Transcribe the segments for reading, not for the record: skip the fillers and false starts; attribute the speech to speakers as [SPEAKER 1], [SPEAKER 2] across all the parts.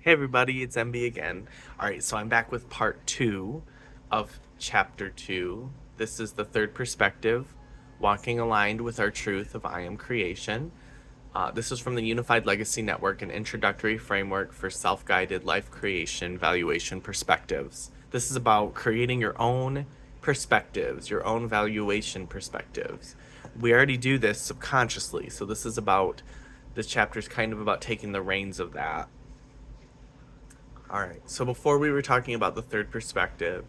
[SPEAKER 1] Hey everybody, it's MB again. Alright, so I'm back with part 2 of chapter 2. This is the third perspective, walking aligned with our truth of I am creation. This is from the Unified Legacy Network, an introductory framework for self-guided life creation valuation perspectives. This is about creating your own perspectives, your own valuation perspectives. We already do this subconsciously, so this chapter is kind of about taking the reins of that. All right, so before we were talking about the third perspective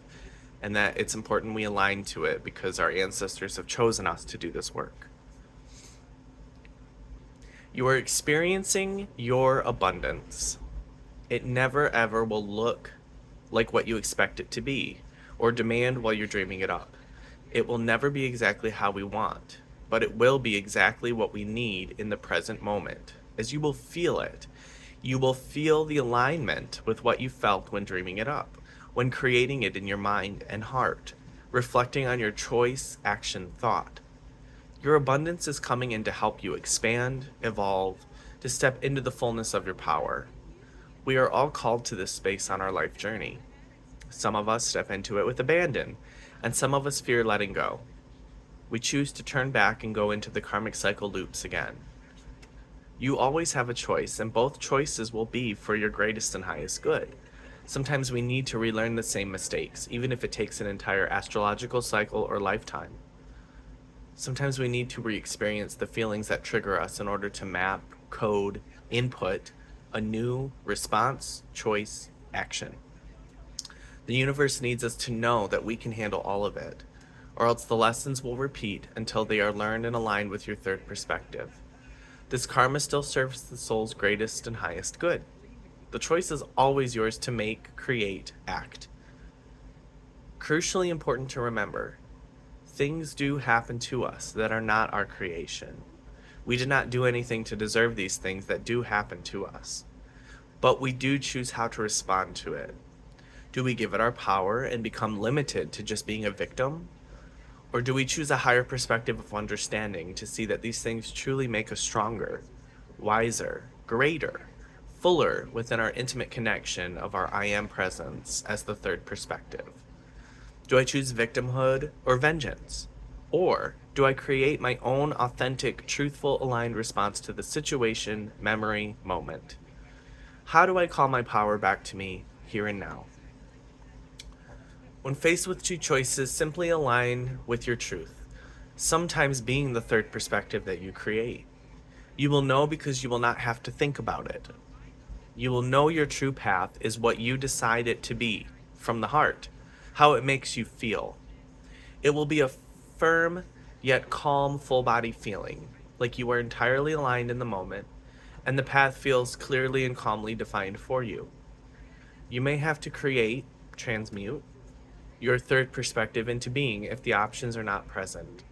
[SPEAKER 1] and that it's important we align to it because our ancestors have chosen us to do this work. You are experiencing your abundance. It never ever will look like what you expect it to be or demand while you're dreaming it up. It will never be exactly how we want, but it will be exactly what we need in the present moment, as you will feel it. You will feel the alignment with what you felt when dreaming it up, when creating it in your mind and heart, reflecting on your choice, action, thought. Your abundance is coming in to help you expand, evolve, to step into the fullness of your power. We are all called to this space on our life journey. Some of us step into it with abandon, and some of us fear letting go. We choose to turn back and go into the karmic cycle loops again. You always have a choice, and both choices will be for your greatest and highest good. Sometimes we need to relearn the same mistakes, even if it takes an entire astrological cycle or lifetime. Sometimes we need to re-experience the feelings that trigger us in order to map, code, input a new response, choice, action. The universe needs us to know that we can handle all of it, or else the lessons will repeat until they are learned and aligned with your third perspective. This karma still serves the soul's greatest and highest good. The choice is always yours to make, create, act. Crucially important to remember, things do happen to us that are not our creation. We did not do anything to deserve these things that do happen to us. But we do choose how to respond to it. Do we give it our power and become limited to just being a victim? Or do we choose a higher perspective of understanding to see that these things truly make us stronger, wiser, greater, fuller within our intimate connection of our I am presence as the third perspective? Do I choose victimhood or vengeance? Or do I create my own authentic, truthful, aligned response to the situation, memory, moment? How do I call my power back to me here and now? When faced with two choices, simply align with your truth, sometimes being the third perspective that you create. You will know because you will not have to think about it. You will know your true path is what you decide it to be, from the heart, how it makes you feel. It will be a firm yet calm, full body feeling, like you are entirely aligned in the moment, and the path feels clearly and calmly defined for you. You may have to create, transmute, your third perspective into being if the options are not present.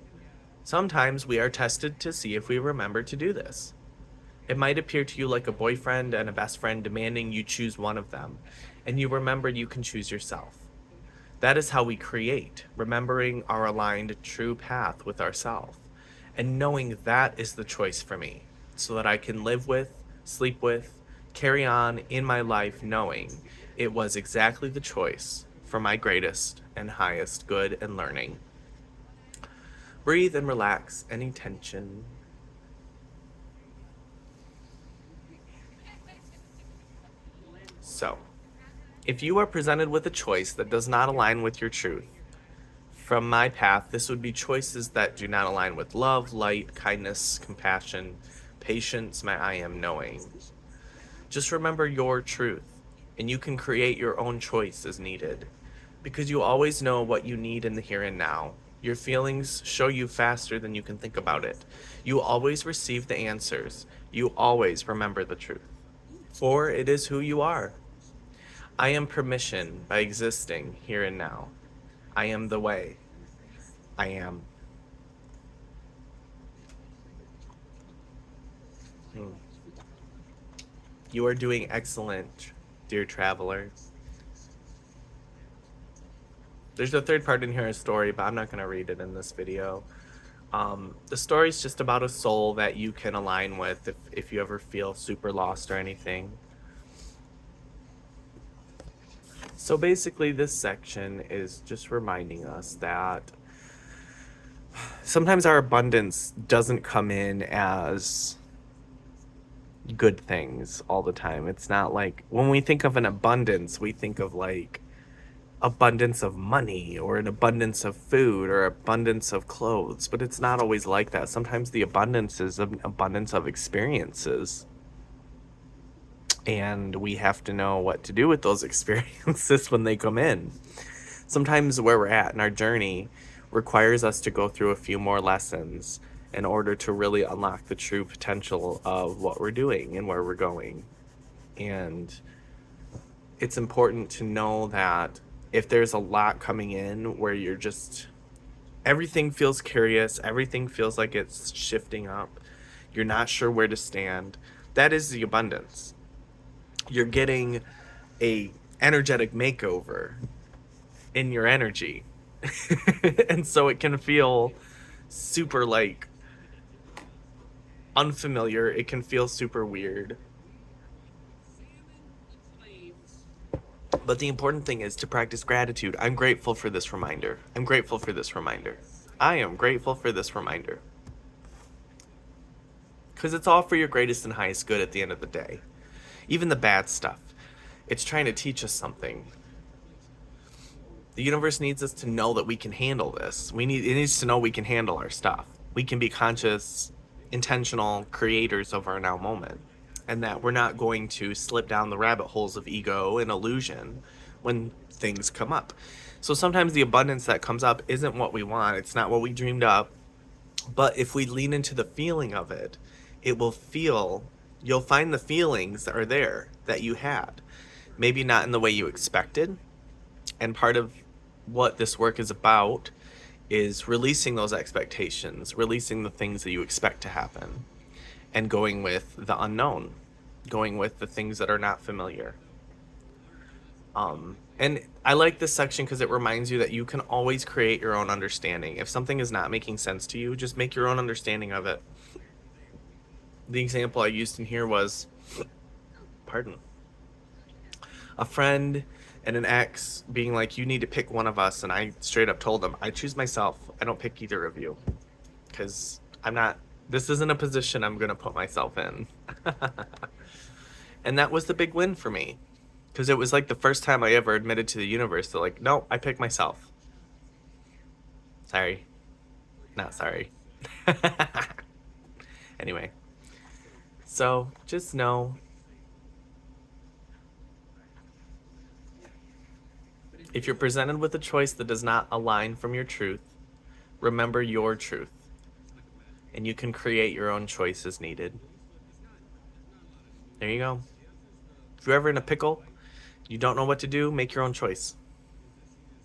[SPEAKER 1] Sometimes we are tested to see if we remember to do this. It might appear to you like a boyfriend and a best friend demanding you choose one of them, and you remember you can choose yourself. That is how we create, remembering our aligned true path with ourselves, and knowing that is the choice for me, so that I can live with, sleep with, carry on in my life knowing it was exactly the choice for my greatest and highest good and learning. Breathe and relax any tension. So, if you are presented with a choice that does not align with your truth, from my path, this would be choices that do not align with love, light, kindness, compassion, patience, my I am knowing. Just remember your truth, and you can create your own choice as needed, because you always know what you need in the here and now. Your feelings show you faster than you can think about it. You always receive the answers. You always remember the truth, for it is who you are. I am permission by existing here and now. I am the way. I am. You are doing excellent, dear traveler. There's a third part in here, a story, but I'm not going to read it in this video. The story is just about a soul that you can align with if you ever feel super lost or anything. So basically, this section is just reminding us that sometimes our abundance doesn't come in as good things all the time. It's not like when we think of an abundance, we think of like abundance of money or an abundance of food or abundance of clothes, but it's not always like that. Sometimes the abundance is an abundance of experiences. And we have to know what to do with those experiences when they come in. Sometimes where we're at in our journey requires us to go through a few more lessons in order to really unlock the true potential of what we're doing and where we're going. And it's important to know that if there's a lot coming in where you're just, everything feels curious, everything feels like it's shifting up, you're not sure where to stand, that is the abundance. You're getting a energetic makeover in your energy. And so it can feel super like unfamiliar. It can feel super weird. But the important thing is to practice gratitude. I'm grateful for this reminder. I'm grateful for this reminder. I am grateful for this reminder. Because it's all for your greatest and highest good at the end of the day. Even the bad stuff. It's trying to teach us something. The universe needs us to know that we can handle this. It needs to know we can handle our stuff. We can be conscious, intentional creators of our now moment. And that we're not going to slip down the rabbit holes of ego and illusion when things come up. So sometimes the abundance that comes up isn't what we want. It's not what we dreamed up. But if we lean into the feeling of it, you'll find the feelings that are there that you had. Maybe not in the way you expected. And part of what this work is about is releasing those expectations, releasing the things that you expect to happen, and going with the unknown, going with the things that are not familiar. And I like this section because it reminds you that you can always create your own understanding. If something is not making sense to you, just make your own understanding of it. The example I used in here was, a friend and an ex being like, you need to pick one of us. And I straight up told them, I choose myself. I don't pick either of you. Because this isn't a position I'm going to put myself in. And that was the big win for me. Because it was like the first time I ever admitted to the universe that like, no, I pick myself. Sorry. Not sorry. Anyway. So just know, if you're presented with a choice that does not align from your truth, remember your truth. And you can create your own choice as needed. There you go. If you're ever in a pickle, you don't know what to do, make your own choice.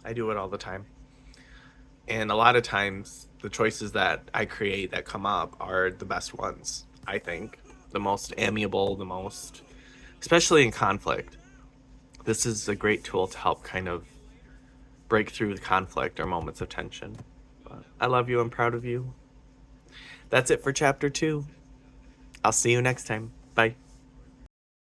[SPEAKER 1] I do it all the time. And a lot of times, the choices that I create that come up are the best ones, I think. The most amiable, especially in conflict. This is a great tool to help kind of break through the conflict or moments of tension. But I love you. I'm proud of you. That's it for chapter 2. I'll see you next time. Bye.